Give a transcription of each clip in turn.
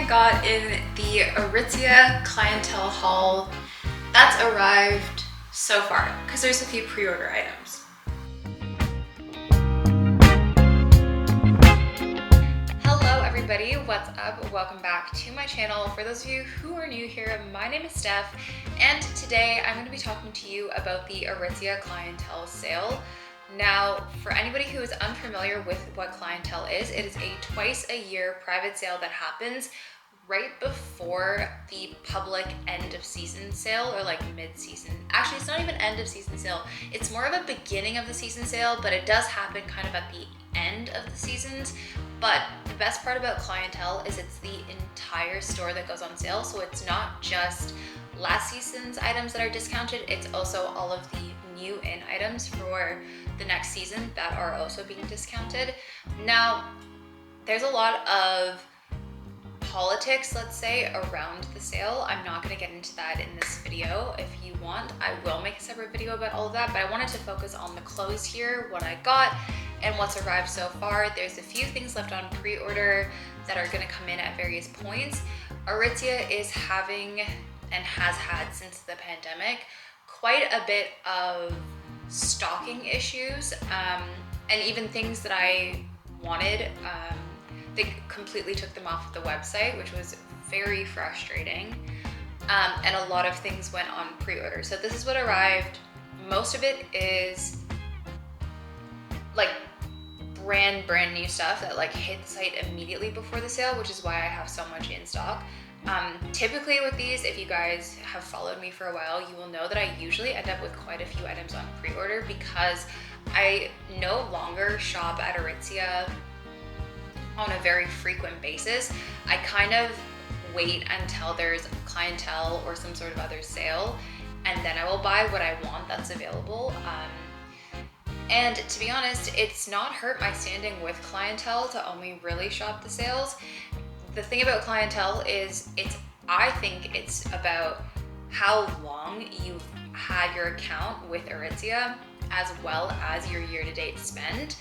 I got in the Aritzia Clientele haul that's arrived so far, because there's a few pre-order items. Hello everybody, what's up? Welcome back to my channel. For those of you who are new here, my name is Steph, and today I'm going to be talking to you about the Aritzia Clientele sale. Now, for anybody who is unfamiliar with what Clientele is, it is a twice a year private sale that happens right before the public end of season sale, or like mid-season. Actually, it's not even end of season sale. It's more of a beginning of the season sale, but it does happen kind of at the end of the seasons. But the best part about Clientele is it's the entire store that goes on sale. So it's not just last season's items that are discounted, it's also all of the new in items for the next season that are also being discounted. Now, there's a lot of politics, let's say, around the sale. I'm not going to get into that in this video. If you want, I will make a separate video about all of that, but I wanted to focus on the clothes here, what I got and what's arrived so far. There's a few things left on pre-order that are going to come in at various points. Aritzia is having, and has had since the pandemic, quite a bit of stocking issues, and even things that I wanted, they completely took them off the website, which was very frustrating. And a lot of things went on pre-order. So this is what arrived. Most of it is like brand new stuff that like hit the site immediately before the sale, which is why I have so much in stock. Typically with these, if you guys have followed me for a while, you will know that I usually end up with quite a few items on pre-order because I no longer shop at Aritzia on a very frequent basis. I kind of wait until there's Clientele or some sort of other sale, and then I will buy what I want that's available. And to be honest, it's not hurt my standing with Clientele to only really shop the sales. The thing about Clientele is I think it's about how long you've had your account with Aritzia as well as your year-to-date spend.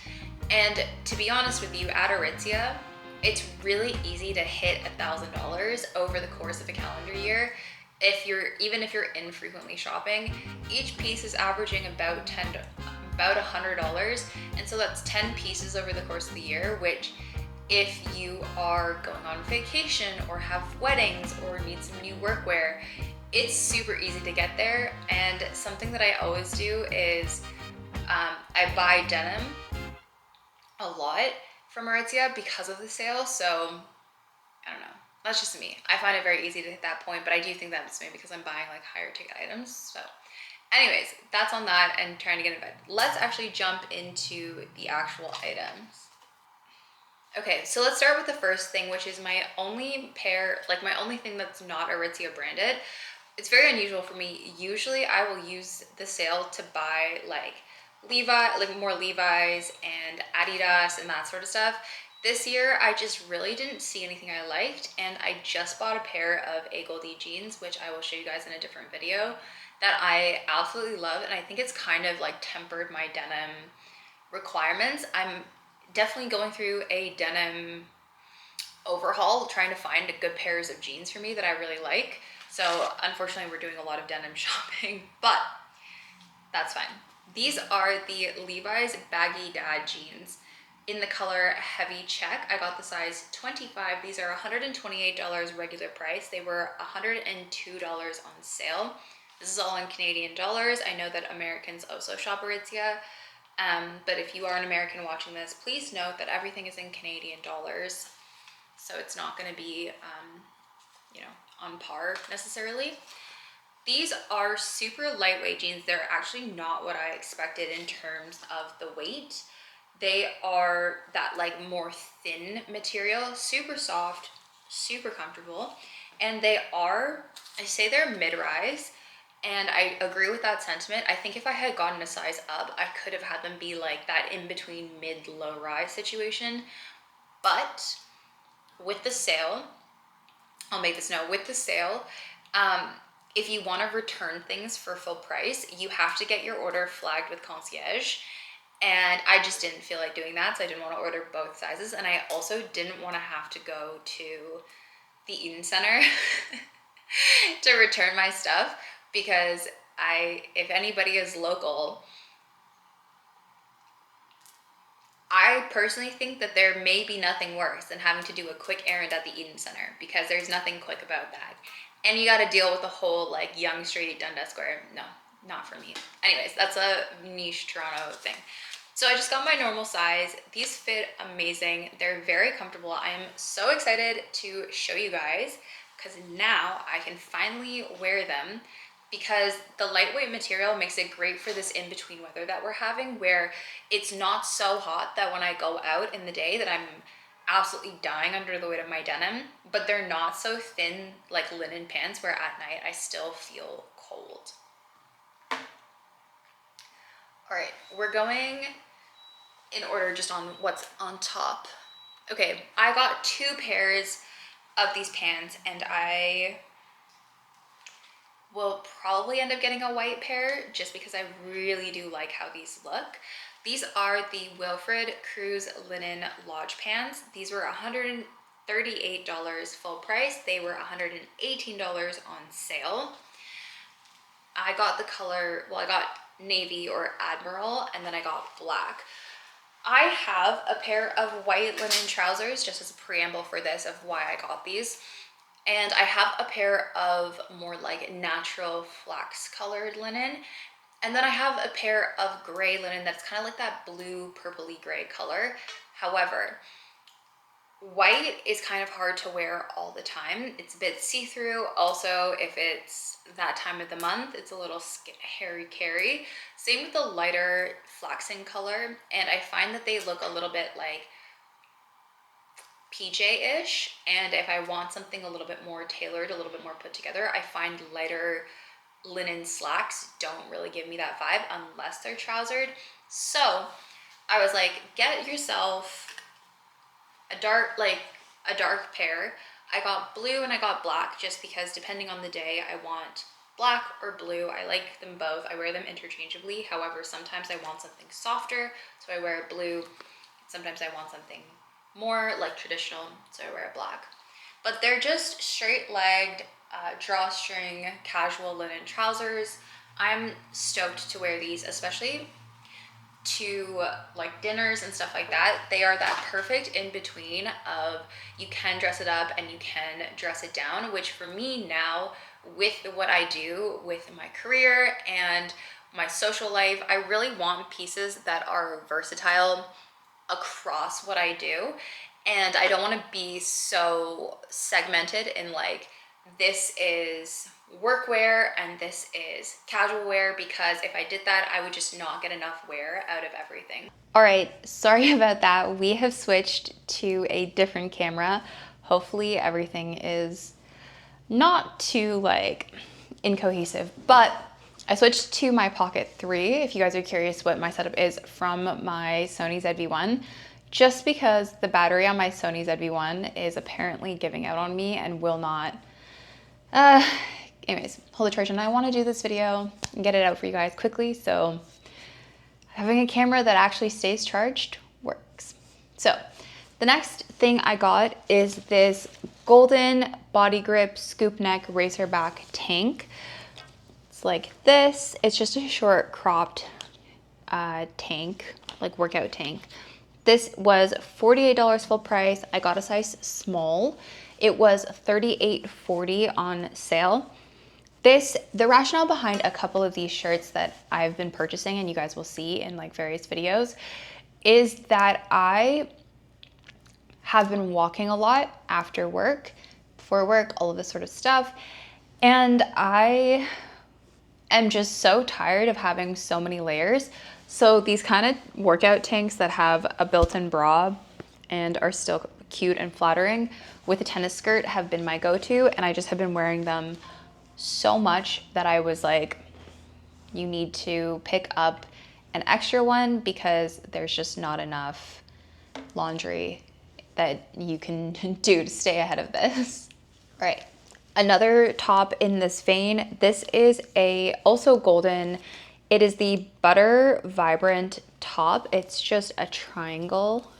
And to be honest with you, at Aritzia, it's really easy to hit $1,000 over the course of a calendar year. Even if you're infrequently shopping, each piece is averaging about $100, and so that's 10 pieces over the course of the year, which if you are going on vacation or have weddings or need some new workwear, it's super easy to get there. And something that I always do is I buy denim a lot from Aritzia because of the sale. So I don't know, that's just me. I find it very easy to hit that point, but I do think that's maybe because I'm buying like higher ticket items. So anyways, that's on that and trying to get in bed. Let's actually jump into the actual items. Okay, so let's start with the first thing, which is my only thing that's not Aritzia branded. It's very unusual for me. Usually I will use the sale to buy like Levi, like more Levi's and Adidas and that sort of stuff. This year, I just really didn't see anything I liked, and I just bought a pair of A Goldie jeans, which I will show you guys in a different video, that I absolutely love, and I think it's kind of like tempered my denim requirements. I'm definitely going through a denim overhaul, trying to find good pairs of jeans for me that I really like. So unfortunately, we're doing a lot of denim shopping, but that's fine. These are the Levi's baggy dad jeans in the color heavy check. I got the size 25. These are $128 regular price. They were $102 on sale. This is all in Canadian dollars. I know that Americans also shop Aritzia, but if you are an American watching this, please note that everything is in Canadian dollars. So it's not going to be, on par necessarily. These are super lightweight jeans. They're actually not what I expected in terms of the weight. They are that like more thin material, super soft, super comfortable. And I say they're mid-rise, and I agree with that sentiment. I think if I had gotten a size up, I could have had them be like that in-between mid-low rise situation. But with the sale, I'll make this note, with the sale, if you want to return things for full price, you have to get your order flagged with concierge. And I just didn't feel like doing that, so I didn't want to order both sizes. And I also didn't want to have to go to the Eden Center to return my stuff, because if anybody is local, I personally think that there may be nothing worse than having to do a quick errand at the Eden Center, because there's nothing quick about that. And you got to deal with the whole like Yonge Street, Dundas Square. No, not for me. Anyways, that's a niche Toronto thing. So I just got my normal size. These fit amazing. They're very comfortable. I am so excited to show you guys, because now I can finally wear them, because the lightweight material makes it great for this in-between weather that we're having, where it's not so hot that when I go out in the day that I'm absolutely dying under the weight of my denim, but they're not so thin like linen pants where at night I still feel cold. All right, we're going in order just on what's on top. Okay, I got 2 pairs of these pants, and I will probably end up getting a white pair just because I really do like how these look. These are the Wilfred Cruise Linen Lodge Pants. These were $138 full price. They were $118 on sale. I got the color, well, I got navy or admiral, and then I got black. I have a pair of white linen trousers, just as a preamble for this of why I got these. And I have a pair of more like natural flax colored linen. And then I have a pair of gray linen that's kind of like that blue purpley gray color. However, white is kind of hard to wear all the time. It's a bit see-through. Also, if it's that time of the month, it's a little hairy carry. Same with the lighter flaxen color. And I find that they look a little bit like PJ-ish, and if I want something a little bit more tailored, a little bit more put together, I find lighter linen slacks don't really give me that vibe unless they're trousered. So I was like, get yourself a dark pair. I got blue and I got black just because depending on the day I want black or blue. I like them both. I wear them interchangeably. However, sometimes I want something softer, so I wear blue. Sometimes I want something more like traditional, so I wear black. But they're just straight-legged, drawstring, casual linen trousers. I'm stoked to wear these, especially to like dinners and stuff like that. They are that perfect in between of you can dress it up and you can dress it down, which for me now, with what I do with my career and my social life, I really want pieces that are versatile across what I do. And I don't want to be so segmented in like, this is workwear and this is casual wear, because if I did that, I would just not get enough wear out of everything. All right, sorry about that. We have switched to a different camera. Hopefully everything is not too like incohesive, but I switched to my Pocket 3, if you guys are curious what my setup is from my Sony ZV-1, just because the battery on my Sony ZV-1 is apparently giving out on me and will not, anyways, hold the charge, and I want to do this video and get it out for you guys quickly, so having a camera that actually stays charged works. So the next thing I got is this golden body grip scoop neck racer back tank. Like this, it's just a short cropped tank, like workout tank. This was $48 full price. I got a size small. It was $38.40 on sale. The rationale behind a couple of these shirts that I've been purchasing, and you guys will see in like various videos, is that I have been walking a lot after work, before work, all of this sort of stuff. And I am just so tired of having so many layers. So these kind of workout tanks that have a built-in bra and are still cute and flattering with a tennis skirt have been my go-to, and I just have been wearing them so much that I was like, you need to pick up an extra one because there's just not enough laundry that you can do to stay ahead of this. All right. Another top in this vein, this is also golden. It is the Butter Vibrant top. It's just a triangle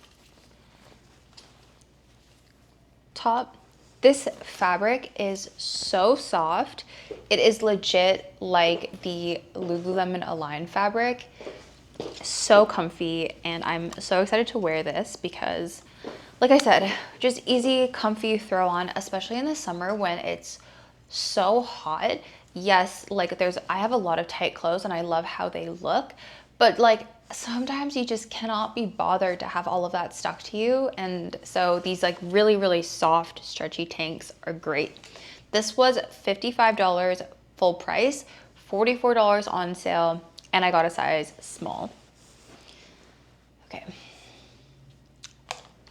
top. This fabric is so soft. It is legit like the Lululemon Align fabric. So comfy, and I'm so excited to wear this because, like I said, just easy, comfy throw on, especially in the summer when it's so hot. Yes, like I have a lot of tight clothes and I love how they look, but like sometimes you just cannot be bothered to have all of that stuck to you. And so these like really, really soft, stretchy tanks are great. This was $55 full price, $44 on sale, and I got a size small. Okay.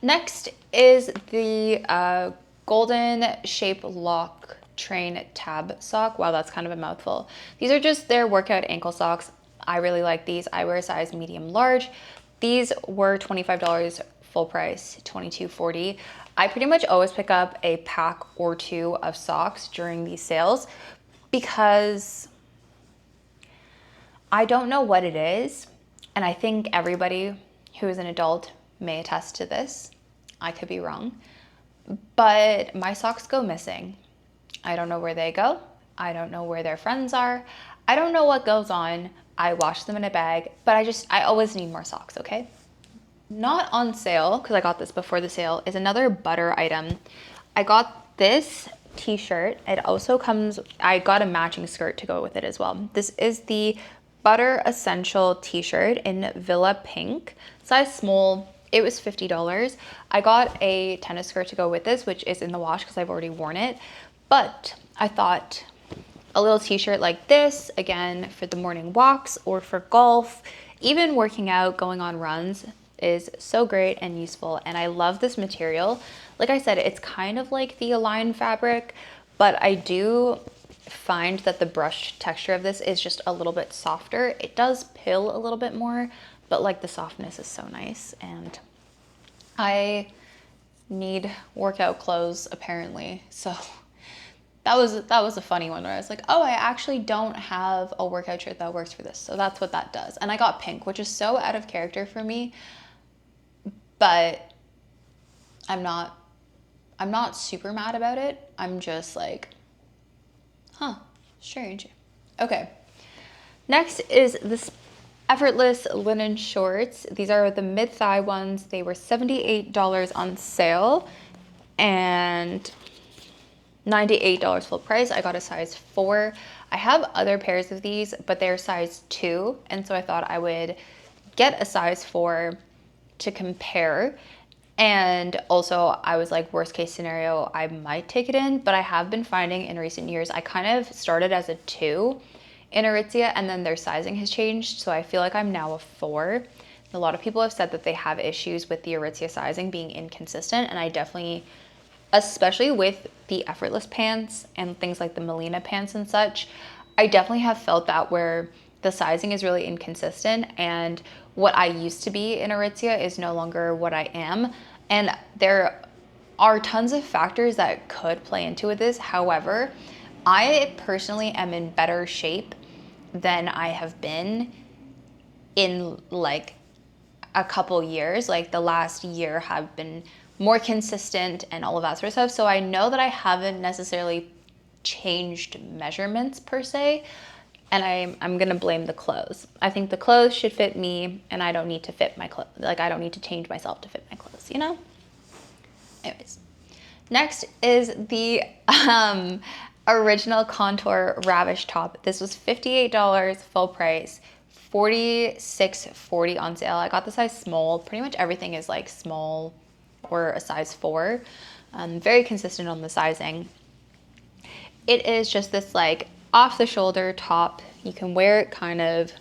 Next is the golden shape lock train tab sock. Wow, that's kind of a mouthful. These are just their workout ankle socks. I really like these. I wear a size medium large. These were $25 full price, $22.40. I pretty much always pick up a pack or two of socks during these sales because I don't know what it is, and I think everybody who is an adult may attest to this. I could be wrong, but my socks go missing. I don't know where they go. I don't know where their friends are. I don't know what goes on. I wash them in a bag, but I always need more socks, okay? Not on sale, because I got this before the sale, is another butter item. I got this t-shirt. It also comes, I got a matching skirt to go with it as well. This is the Butter Essential t-shirt in Villa Pink, size small. It was $50. I got a tennis skirt to go with this, which is in the wash because I've already worn it. But I thought a little t-shirt like this, again, for the morning walks or for golf, even working out, going on runs, is so great and useful. And I love this material. Like I said, it's kind of like the Align fabric, but I do find that the brushed texture of this is just a little bit softer. It does pill a little bit more, but like the softness is so nice. And I need workout clothes apparently, so that was a funny one where I was like, oh, I actually don't have a workout shirt that works for this, so that's what that does. And I got pink, which is so out of character for me, but I'm not super mad about it. I'm just like, huh, strange. Okay. Next is this Effortless linen shorts. These are the mid-thigh ones. They were $78 on sale and $98 full price. I got a size 4. I have other pairs of these, but they're size 2, and so I thought I would get a size 4 to compare. And also I was like, worst case scenario, I might take it in, but I have been finding in recent years, I kind of started as a 2 in Aritzia, and then their sizing has changed, so I feel like I'm now a 4. A lot of people have said that they have issues with the Aritzia sizing being inconsistent, and I definitely, especially with the Effortless pants and things like the Melina pants and such, I definitely have felt that where the sizing is really inconsistent, and what I used to be in Aritzia is no longer what I am. And there are tons of factors that could play into this. However, I personally am in better shape than I have been in like a couple years. Like the last year have been more consistent and all of that sort of stuff. So I know that I haven't necessarily changed measurements per se, and I'm gonna blame the clothes. I think the clothes should fit me, and I don't need to fit my clothes. Like I don't need to change myself to fit my clothes, you know? Anyways, next is the original contour ravish top. This was $58 full price, $46.40 on sale. I got the size small. Pretty much everything is like small or a size 4. Very consistent on the sizing. It is just this like off the shoulder top. You can wear it kind of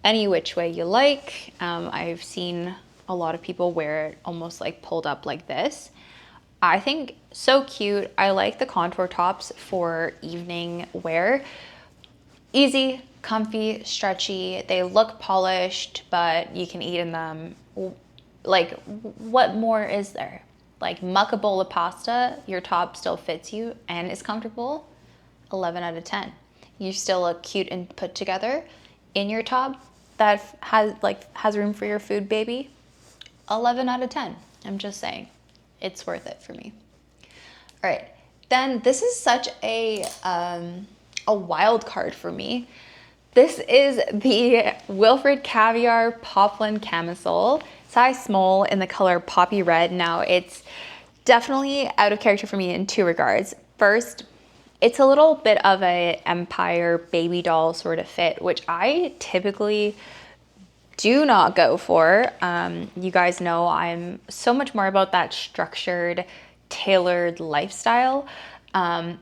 any which way you like. I've seen a lot of people wear it almost like pulled up like this. I think so cute. I like the contour tops for evening wear. Easy, comfy, stretchy. They look polished, but you can eat in them. Like, what more is there? Like muck bowl of pasta, your top still fits you and is comfortable. 11 out of 10. You still look cute and put together in your top that has room for your food baby. 11 out of 10. I'm just saying, it's worth it for me. All right, then this is such a wild card for me. This is the Wilfred Caviar Poplin Camisole, size small in the color Poppy Red. Now, it's definitely out of character for me in two regards. First, it's a little bit of a Empire baby doll sort of fit, which I typically do not go for. You guys know I'm so much more about that structured, tailored lifestyle. Like,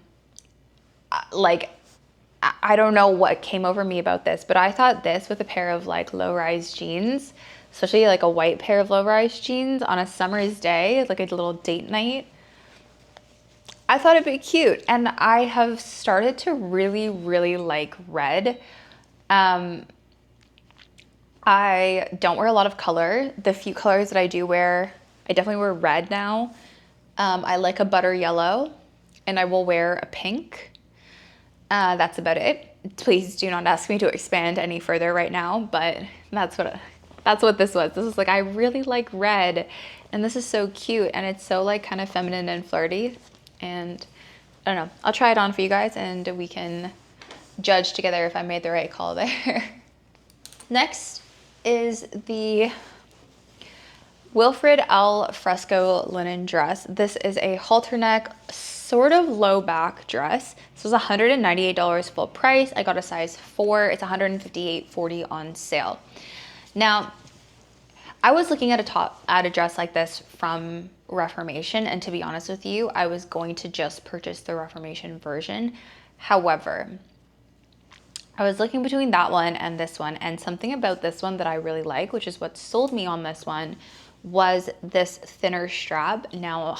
I don't know what came over me about this, but I thought this with a pair of like low-rise jeans, especially like a white pair of low-rise jeans on a summer's day, like a little date night, I thought it'd be cute. And I have started to really, really like red. I don't wear a lot of color. The few colors that I do wear, I definitely wear red now. I like a butter yellow, and I will wear a pink. That's about it. Please do not ask me to expand any further right now, but that's what this was. This is like, I really like red, and this is so cute, and it's so like kind of feminine and flirty. And I don't know, I'll try it on for you guys and we can judge together if I made the right call there. Next is the Wilfred al Fresco linen dress. This is a halter neck, sort of low back dress. This was $198 full price. I got a size 4. It's $158.40 on sale. Now, I was looking at a dress like this from Reformation, and to be honest with you, I was going to just purchase the Reformation version. However, I was looking between that one and this one, and something about this one that I really like, which is what sold me on this one, was this thinner strap. Now,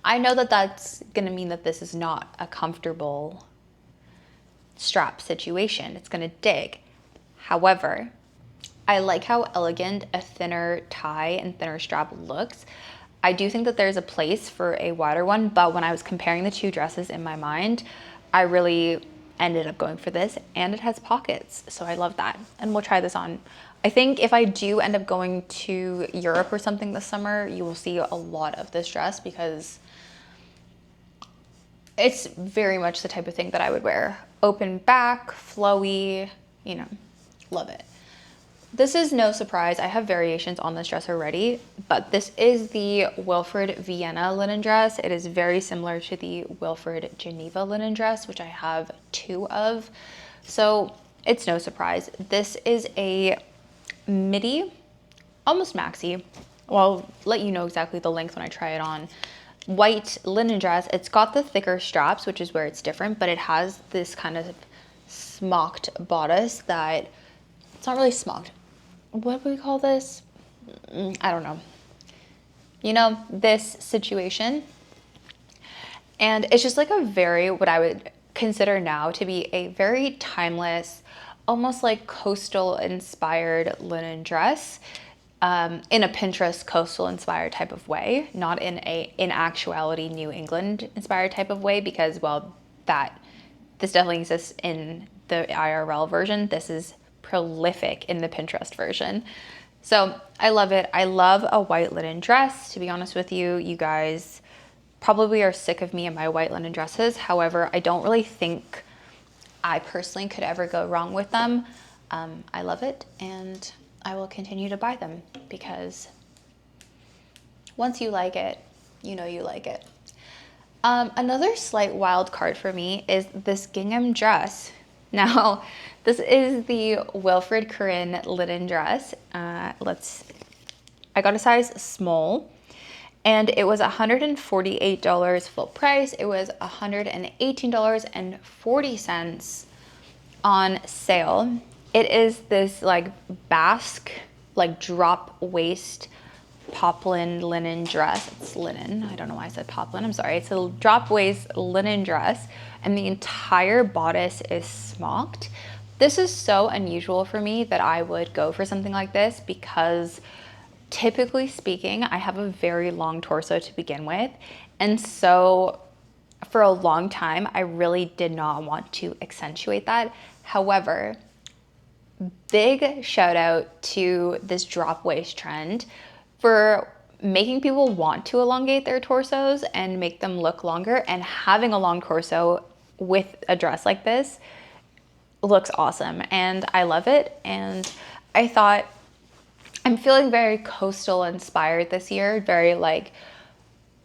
I know that that's gonna mean that this is not a comfortable strap situation. It's gonna dig. However, I like how elegant a thinner tie and thinner strap looks. I do think that there's a place for a wider one, but when I was comparing the two dresses in my mind, I really ended up going for this, and it has pockets, so I love that. And we'll try this on. I think if I do end up going to Europe or something this summer, you will see a lot of this dress because it's very much the type of thing that I would wear. Open back, flowy, you know, love it. This is no surprise. I have variations on this dress already, but this is the Wilfred Vienna linen dress. It is very similar to the Wilfred Geneva linen dress, which I have 2 of. So it's no surprise. This is a midi, almost maxi. Well, I'll let you know exactly the length when I try it on. White linen dress. It's got the thicker straps, which is where it's different, but it has this kind of smocked bodice that, it's not really smocked. What do we call this? I don't know. You know, this situation. And it's just like a very, what I would consider now to be a very timeless, almost like coastal inspired linen dress, in a Pinterest coastal inspired type of way, not in actuality New England inspired type of way, because, well, this definitely exists in the IRL version. This is prolific in the Pinterest version. So I love it. I love a white linen dress. To be honest with you, you guys probably are sick of me and my white linen dresses. However, I don't really think I personally could ever go wrong with them. I love it, and I will continue to buy them because once you like it, you know you like it. Another slight wild card for me is this gingham dress. Now, this is the Wilfred Karin linen dress. I got a size small, and it was $148 full price. It was $118.40 on sale. It is this like basque, like drop waist poplin linen dress. It's linen. I don't know why I said poplin. I'm sorry. It's a drop waist linen dress, and the entire bodice is smocked. This is so unusual for me that I would go for something like this because typically speaking, I have a very long torso to begin with. And so for a long time, I really did not want to accentuate that. However, big shout out to this drop waist trend. For making people want to elongate their torsos and make them look longer, and having a long torso with a dress like this looks awesome and I love it. And I thought, I'm feeling very coastal inspired this year, very like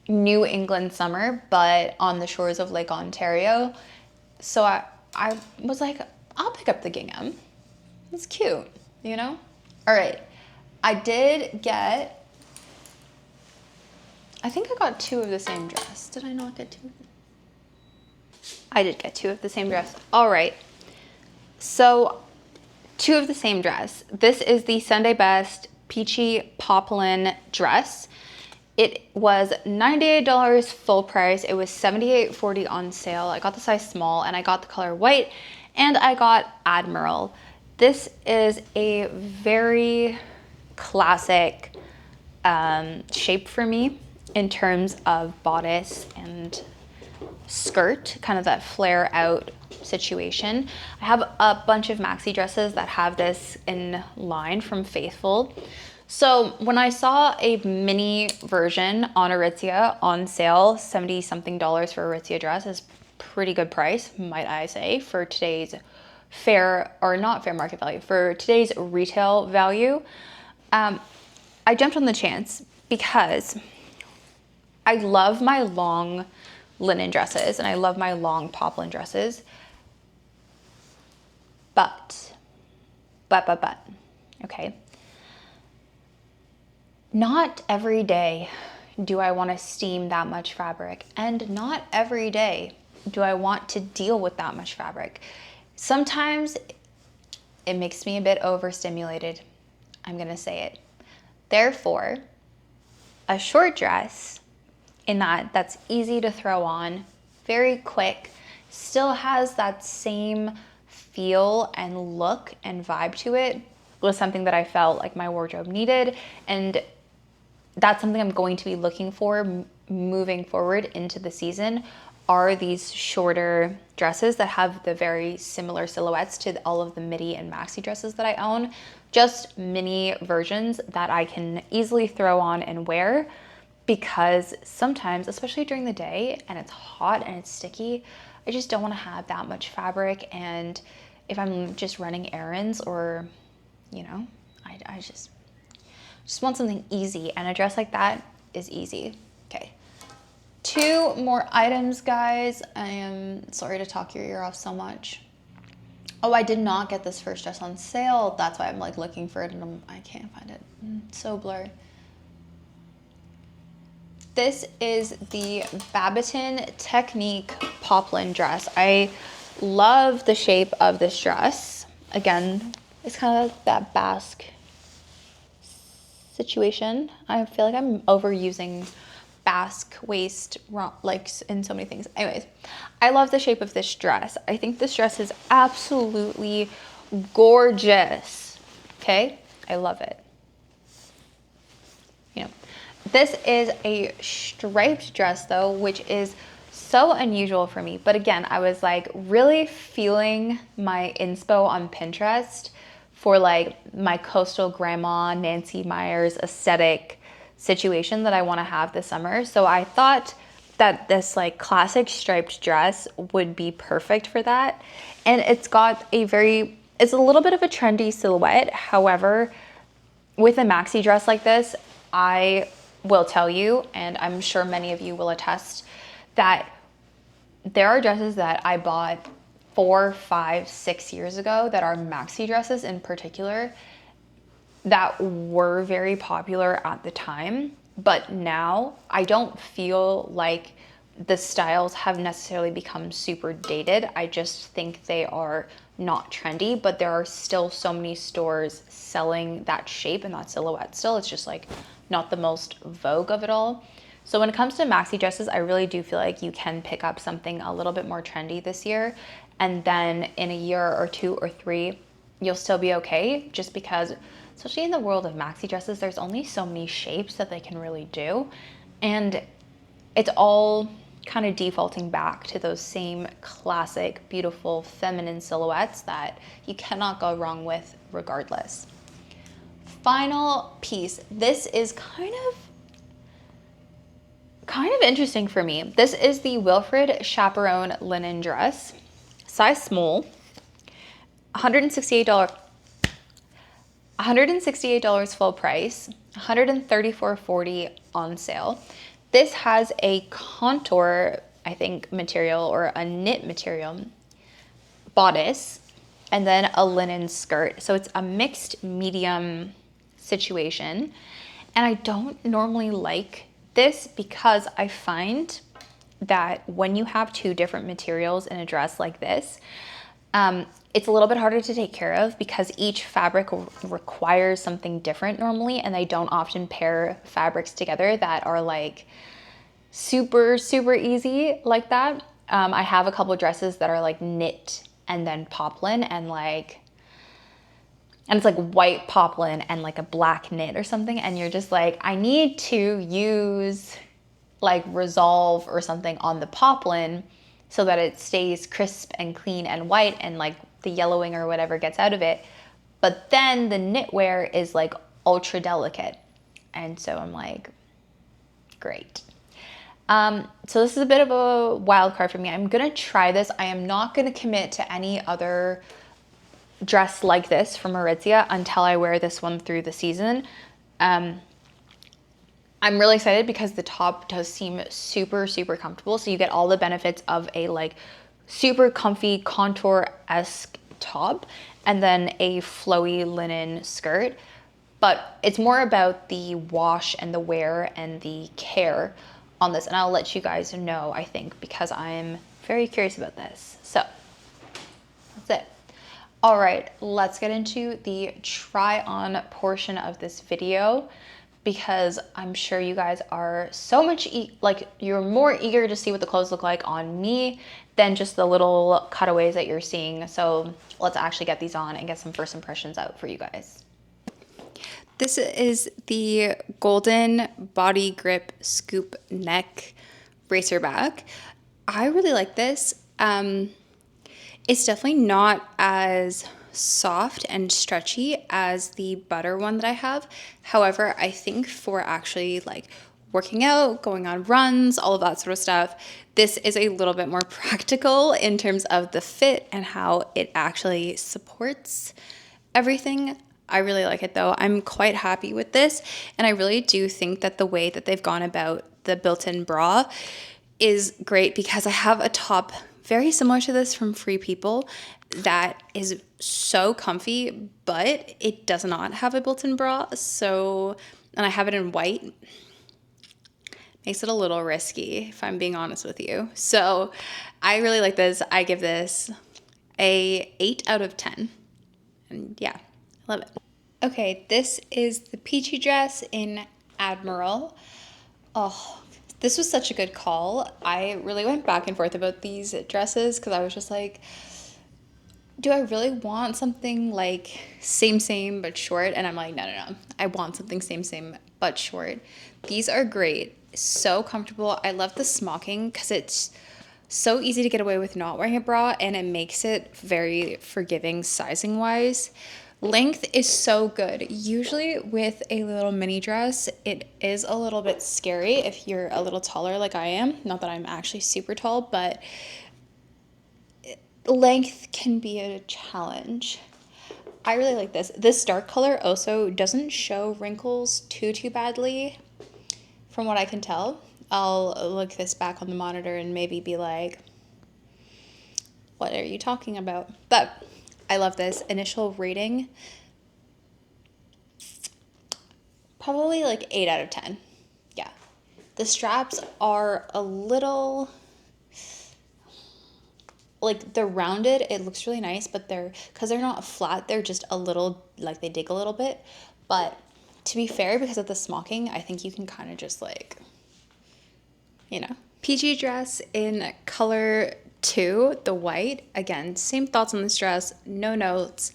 New England summer, but on the shores of Lake Ontario. So I was like, I'll pick up the gingham. It's cute, you know? All right, I did get, I think I got 2 of the same dress. Did I not get 2? I did get 2 of the same dress. All right, so 2 of the same dress. This is the Sunday Best Peachy Poplin dress. It was $98 full price. It was $78.40 on sale. I got the size small and I got the color white and I got Admiral. This is a very classic shape for me in terms of bodice and skirt, kind of that flare out situation. I have a bunch of maxi dresses that have this in line from Faithful. So when I saw a mini version on Aritzia on sale, 70 something dollars for Aritzia dress is pretty good price, might I say, for today's fair, or not fair market value, for today's retail value. I jumped on the chance because I love my long linen dresses and I love my long poplin dresses, but, okay. Not every day do I want to steam that much fabric, and not every day do I want to deal with that much fabric. Sometimes it makes me a bit overstimulated. I'm gonna say it. Therefore, a short dress that's easy to throw on, very quick, still has that same feel and look and vibe to it, was something that I felt like my wardrobe needed, and that's something I'm going to be looking for moving forward into the season, are these shorter dresses that have the very similar silhouettes to all of the midi and maxi dresses that I own. Just mini versions that I can easily throw on and wear, because sometimes, especially during the day and it's hot and it's sticky, I just don't want to have that much fabric. And if I'm just running errands, or, you know, I just want something easy, and a dress like that is easy. Okay, 2 more items, guys. I am sorry to talk your ear off so much. Oh, I did not get this first dress on sale. That's why I'm like looking for it and I can't find it. It's so blurry. This is the Babaton Technique Poplin dress. I love the shape of this dress. Again, it's kind of like that basque situation. I feel like I'm overusing basque waist like in so many things. Anyways, I love the shape of this dress. I think this dress is absolutely gorgeous. Okay, I love it. You know, this is a striped dress though, which is so unusual for me. But again, I was like really feeling my inspo on Pinterest for like my coastal grandma Nancy Meyers aesthetic situation that I want to have this summer. So I thought that this like classic striped dress would be perfect for that. And it's got it's a little bit of a trendy silhouette. However, with a maxi dress like this, I will tell you, and I'm sure many of you will attest, that there are dresses that I bought 4, 5, 6 years ago that are maxi dresses in particular that were very popular at the time, but now I don't feel like the styles have necessarily become super dated. I just think they are not trendy, but there are still so many stores selling that shape and that silhouette still. It's just like not the most vogue of it all. So when it comes to maxi dresses, I really do feel like you can pick up something a little bit more trendy this year, and then in a year or 2 or 3, you'll still be okay, just because, especially in the world of maxi dresses, there's only so many shapes that they can really do. And it's all kind of defaulting back to those same classic, beautiful, feminine silhouettes that you cannot go wrong with regardless. Final piece. This is kind of kind of interesting for me. This is the Wilfred chaperon linen dress, size small, $168. $168 full price, $134.40 on sale. This has a contour, I think, material or a knit material bodice, and then a linen skirt. So it's a mixed medium situation. And I don't normally like this because I find that when you have two different materials in a dress like this, it's a little bit harder to take care of because each fabric requires something different normally, and they don't often pair fabrics together that are like super, super easy like that. I have a couple dresses that are like knit and then poplin and it's like white poplin and like a black knit or something, and you're just like, I need to use like Resolve or something on the poplin so that it stays crisp and clean and white and like the yellowing or whatever gets out of it. But then the knitwear is like ultra delicate. And so I'm like, great. So this is a bit of a wild card for me. I'm gonna try this. I am not gonna commit to any other dress like this from Aritzia until I wear this one through the season. I'm really excited because the top does seem super, super comfortable. So you get all the benefits of a like super comfy contour-esque top and then a flowy linen skirt. But it's more about the wash and the wear and the care on this. And I'll let you guys know, I think, because I'm very curious about this. So that's it. All right, let's get into the try on portion of this video, because I'm sure you guys are so much, like you're more eager to see what the clothes look like on me than just the little cutaways that you're seeing. So let's actually get these on and get some first impressions out for you guys. This is the golden body grip scoop neck bracer back. I really like this. It's definitely not as soft and stretchy as the butter one that I have. However, I think for actually like working out, going on runs, all of that sort of stuff, this is a little bit more practical in terms of the fit and how it actually supports everything. I really like it though. I'm quite happy with this, and I really do think that the way that they've gone about the built-in bra is great, because I have a top very similar to this from Free People that is so comfy, but it does not have a built-in bra. So, and I have it in white. Makes it a little risky, if I'm being honest with you. So I really like this. I give this a 8 out of 10. And yeah, I love it. Okay, this is the Peachy dress in Admiral. Oh, this was such a good call. I really went back and forth about these dresses because I was just like, do I really want something like same but short? And I'm like, no. I want something same but short. These are great. So comfortable. I love the smocking because it's so easy to get away with not wearing a bra, and it makes it very forgiving sizing wise. Length is so good. Usually with a little mini dress, it is a little bit scary if you're a little taller like I am. Not that I'm actually super tall, but length can be a challenge. I really like this. This dark color also doesn't show wrinkles too badly from what I can tell. I'll look this back on the monitor and maybe be like, what are you talking about? But I love this. Initial rating, probably like 8 out of 10. Yeah. The straps are a little, like they're rounded. It looks really nice, but because they're not flat, they're just a little, like they dig a little bit. But to be fair, because of the smocking, I think you can kind of just like, you know. PG dress in color 2, the white. Again, same thoughts on this dress, no notes.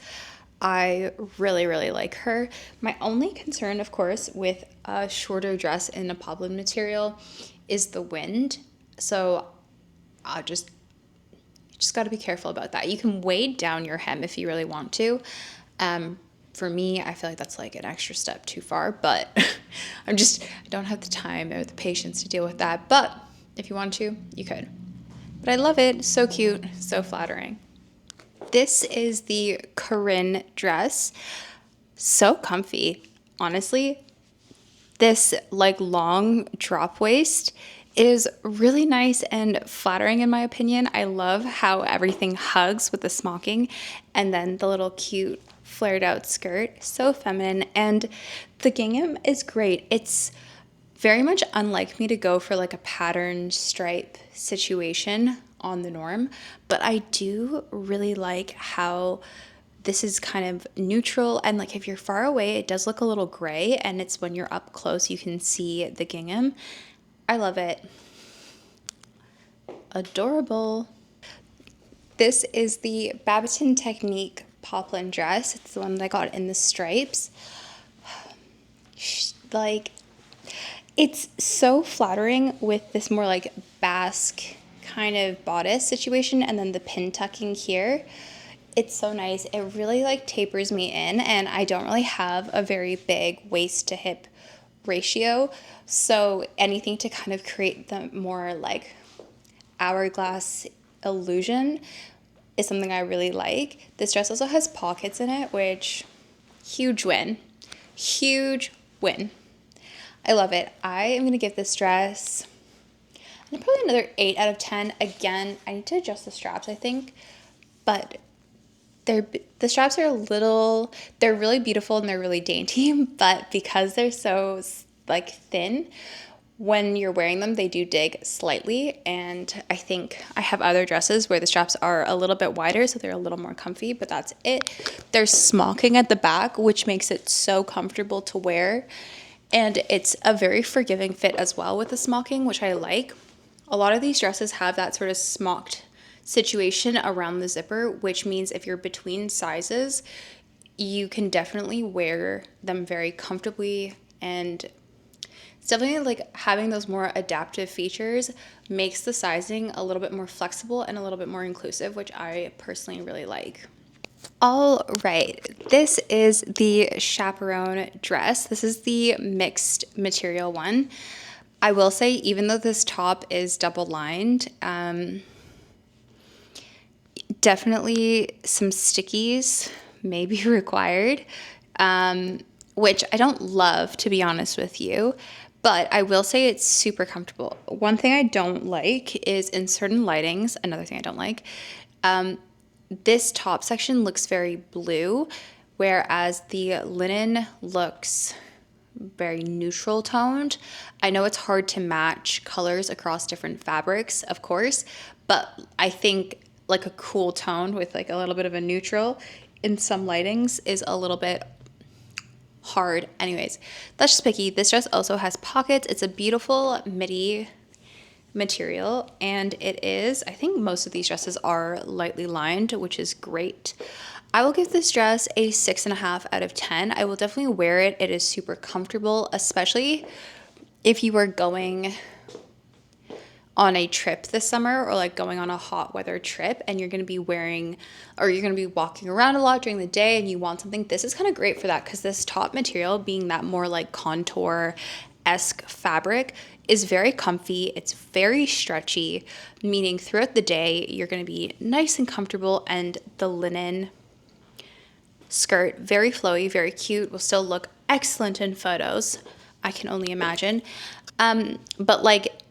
I really like her. My only concern, of course, with a shorter dress in a poplin material is the wind. So I just got to be careful about that. You can weight down your hem if you really want to. for me, I feel like that's like an extra step too far, but I don't have the time or the patience to deal with that. But if you want to, you could. But I love it. So cute, so flattering. This is the Karin dress. So comfy, honestly. This like long drop waist is really nice and flattering in my opinion. I love how everything hugs with the smocking and then the little cute flared out skirt. So feminine, and the gingham is great. It's very much unlike me to go for like a patterned stripe situation on the norm, but I do really like how this is kind of neutral, and like if you're far away it does look a little gray, and it's when you're up close you can see the gingham. I love it. Adorable. This is the Babaton Technique poplin dress. It's the one that I got in the stripes. Like, it's so flattering with this more like basque kind of bodice situation, and then the pin tucking here. It's so nice. It really like tapers me in, and I don't really have a very big waist to hip ratio, so anything to kind of create the more like hourglass illusion is something I really like. This dress also has pockets in it, which huge win. Huge win. I love it. I am going to give this dress probably another 8 out of 10. Again, I need to adjust the straps, I think, but the straps are they're really beautiful and they're really dainty, but because they're so like thin, when you're wearing them, they do dig slightly, and I think I have other dresses where the straps are a little bit wider, so they're a little more comfy, but that's it. There's smocking at the back, which makes it so comfortable to wear, and it's a very forgiving fit as well with the smocking, which I like. A lot of these dresses have that sort of smocked situation around the zipper, which means if you're between sizes, you can definitely wear them very comfortably, and it's definitely like having those more adaptive features makes the sizing a little bit more flexible and a little bit more inclusive, which I personally really like. All right, this is the chaperon dress. This is the mixed material one. I will say, even though this top is double lined, definitely some stickies may be required, which I don't love, to be honest with you, but I will say it's super comfortable. One thing I don't like is in certain lightings, another thing I don't like, this top section looks very blue, whereas the linen looks very neutral toned. I know it's hard to match colors across different fabrics, of course, but I think like a cool tone with like a little bit of a neutral in some lightings is a little bit hard. Anyways, that's just picky. This dress also has pockets. It's a beautiful midi material, and it is, I think most of these dresses are lightly lined, which is great. I will give this dress a 6.5 out of 10. I will definitely wear it. It is super comfortable, especially if you are going on a trip this summer, or like going on a hot weather trip, and you're going to be wearing, or you're going to be walking around a lot during the day and you want something. This is kind of great for that, because this top material, being that more like contour-esque fabric, is very comfy. It's very stretchy, meaning throughout the day you're going to be nice and comfortable, and the linen skirt, very flowy, very cute, will still look excellent in photos, I can only imagine. But like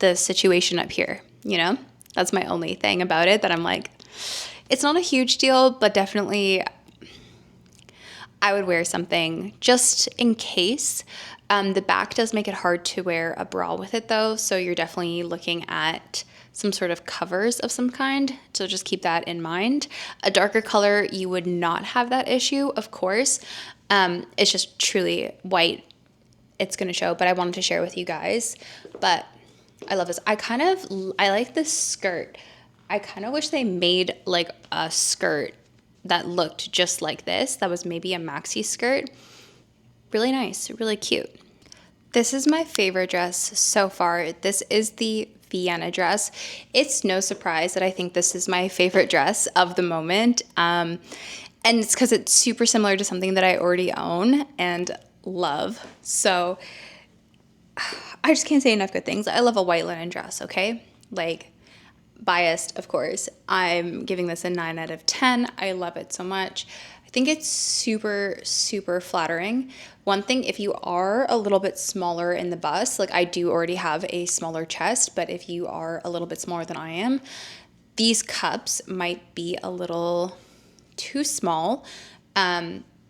the situation up here, you know, that's my only thing about it, that I'm like, it's not a huge deal, but definitely I would wear something just in case. The back does make it hard to wear a bra with it though, so you're definitely looking at some sort of covers of some kind, so just keep that in mind. A darker color, you would not have that issue, of course. It's just truly white, it's gonna show, but I wanted to share with you guys. But I love this. I like this skirt. I kind of wish they made like a skirt that looked just like this, that was maybe a maxi skirt. Really nice, really cute. This is my favorite dress so far. This is the Vienna dress. It's no surprise that I think this is my favorite dress of the moment. And And it's because it's super similar to something that I already own and love. So I just can't say enough good things. I love a white linen dress, okay? Like, biased, of course. I'm giving this a 9 out of 10. I love it so much. I think it's super, super flattering. One thing, if you are a little bit smaller in the bust, like I do already have a smaller chest, but if you are a little bit smaller than I am, these cups might be a little too small.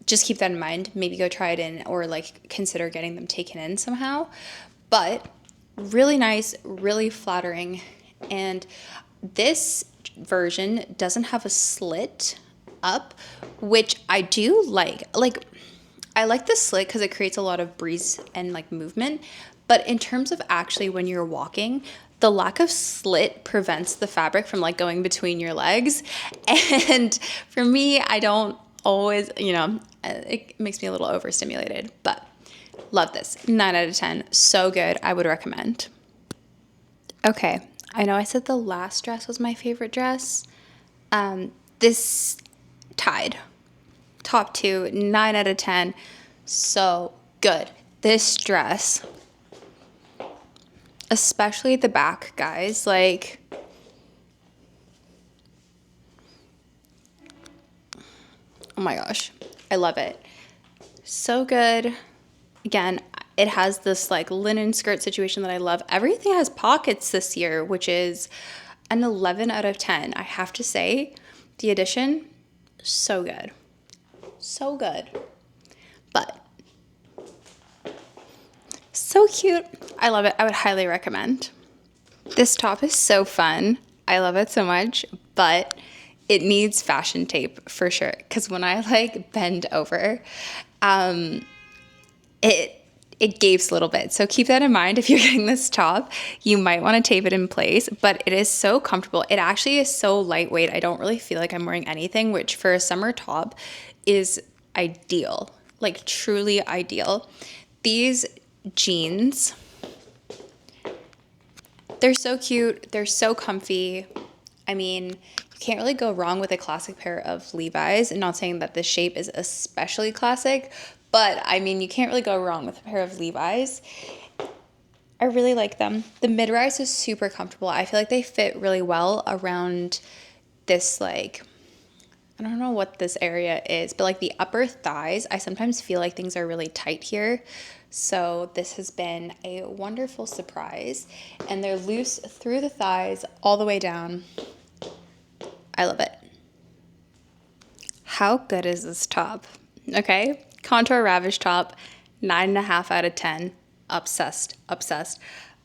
Just keep that in mind. Maybe go try it in or like consider getting them taken in somehow. But really nice, really flattering. And this version doesn't have a slit up, which I do like. Like, I like the slit because it creates a lot of breeze and like movement. But in terms of actually when you're walking, the lack of slit prevents the fabric from like going between your legs. And for me, I don't always, it makes me a little overstimulated. But love this. 9 out of 10. So good. I would recommend. Okay. I know I said the last dress was my favorite dress. This tied. Top 2, 9 out of 10. So good. This dress, especially the back, guys, like, oh my gosh, I love it. So good. Again, it has this like linen skirt situation that I love. Everything has pockets this year, which is an 11 out of 10. I have to say, the addition, so good. So good. But so cute. I love it. I would highly recommend. This top is so fun. I love it so much, but it needs fashion tape for sure. Because when I like bend over, it gapes a little bit. So keep that in mind if you're getting this top. You might want to tape it in place, but it is so comfortable. It actually is so lightweight. I don't really feel like I'm wearing anything, which for a summer top is ideal, like truly ideal. These jeans, they're so cute. They're so comfy. I mean, you can't really go wrong with a classic pair of Levi's. I'm not saying that the shape is especially classic, but I mean, you can't really go wrong with a pair of Levi's. I really like them. The mid-rise is super comfortable. I feel like they fit really well around this, like, I don't know what this area is, but like the upper thighs, I sometimes feel like things are really tight here. So this has been a wonderful surprise. And they're loose through the thighs all the way down. I love it. How good is this top? Okay, contour ravish top, 9.5 out of 10. Obsessed, obsessed,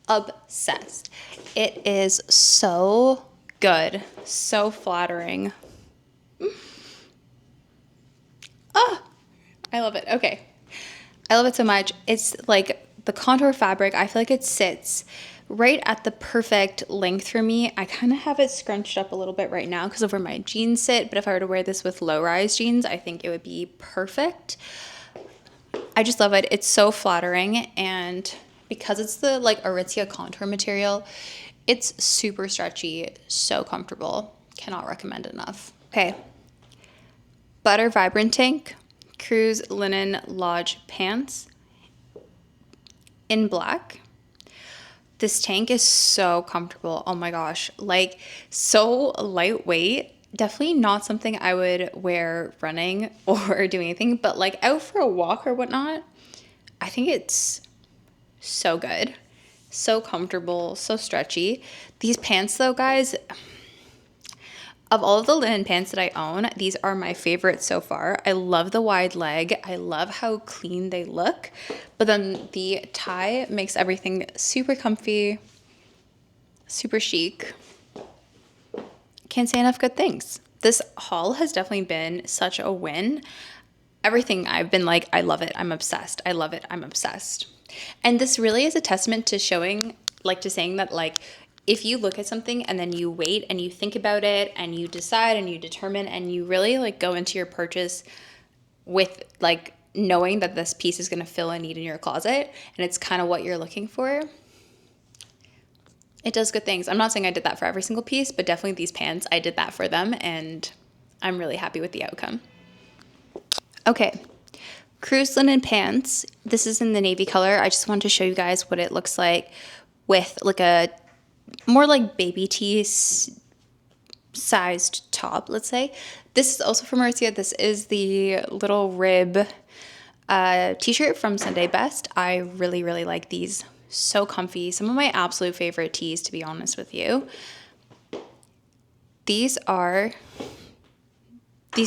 obsessed. It is so good, so flattering. Oh, I love it. Okay. I love it so much. It's like the contour fabric, I feel like it sits right at the perfect length for me. I kind of have it scrunched up a little bit right now because of where my jeans sit, but if I were to wear this with low-rise jeans, I think it would be perfect. I just love it. It's so flattering, and because it's the like Aritzia contour material, it's super stretchy, so comfortable. Cannot recommend enough. Okay. Butter Vibrant Tank, Cruise Linen Lodge Pants in black. This tank is so comfortable. Oh my gosh. Like, so lightweight. Definitely not something I would wear running or doing anything, but like out for a walk or whatnot, I think it's so good. So comfortable, so stretchy. These pants though, guys, of all of the linen pants that I own, these are my favorite so far. I love the wide leg. I love how clean they look. But then the tie makes everything super comfy, super chic. Can't say enough good things. This haul has definitely been such a win. Everything I've been like, I love it. I'm obsessed. I love it. I'm obsessed. And this really is a testament to showing, like, to saying that, like, if you look at something and then you wait and you think about it and you decide and you determine and you really like go into your purchase with like knowing that this piece is going to fill a need in your closet and it's kind of what you're looking for, it does good things. I'm not saying I did that for every single piece, but definitely these pants, I did that for them and I'm really happy with the outcome. Okay, cruise linen pants. This is in the navy color. I just wanted to show you guys what it looks like with like a more like baby tee sized top, let's say. This is also from Aritzia. This is the little rib t-shirt from Sunday Best. I really, really like these. So comfy. Some of my absolute favorite tees, to be honest with you. These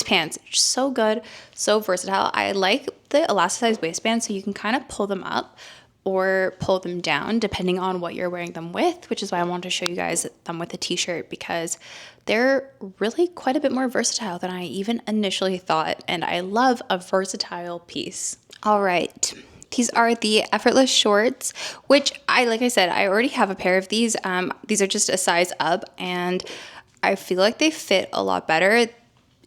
pants are so good, so versatile. I like the elasticized waistband, so you can kind of pull them up or pull them down depending on what you're wearing them with, which is why I wanted to show you guys them with a t-shirt, because they're really quite a bit more versatile than I even initially thought, and I love a versatile piece. All right. These are the Effortless shorts, which like I said, I already have a pair of these. These are just a size up, and I feel like they fit a lot better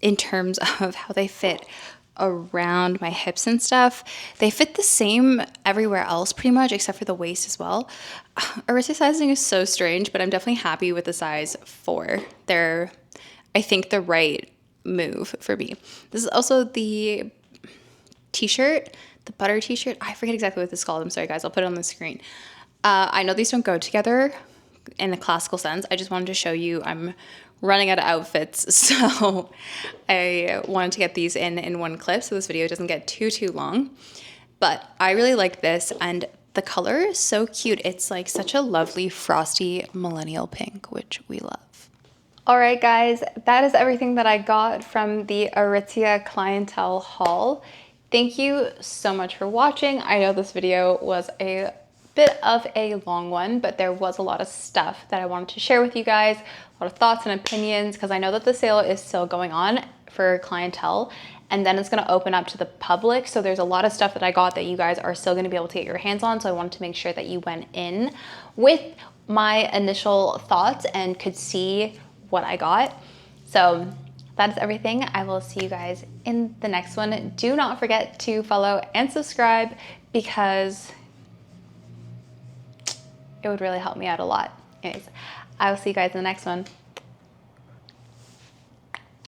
in terms of how they fit around my hips and stuff. They fit the same everywhere else pretty much, except for the waist as well. Aritzia sizing is so strange, but I'm definitely happy with the size 4. They're, I think, the right move for me. This is also the t-shirt, the butter t-shirt. I forget exactly what this is called. I'm sorry, guys. I'll put it on the screen. I know these don't go together in a classical sense. I just wanted to show you I'm running out of outfits, so I wanted to get these in one clip so this video doesn't get too long. But I really like this, and the color is so cute. It's like such a lovely frosty millennial pink, which we love. All right, guys, that is everything that I got from the Aritzia Clientele haul. Thank you so much for watching. I know this video was a bit of a long one, but there was a lot of stuff that I wanted to share with you guys, a lot of thoughts and opinions, because I know that the sale is still going on for Clientele, and then it's going to open up to the public. So there's a lot of stuff that I got that you guys are still going to be able to get your hands on. So I wanted to make sure that you went in with my initial thoughts and could see what I got. So that is everything. I will see you guys in the next one. Do not forget to follow and subscribe, because it would really help me out a lot. Anyways, I will see you guys in the next one.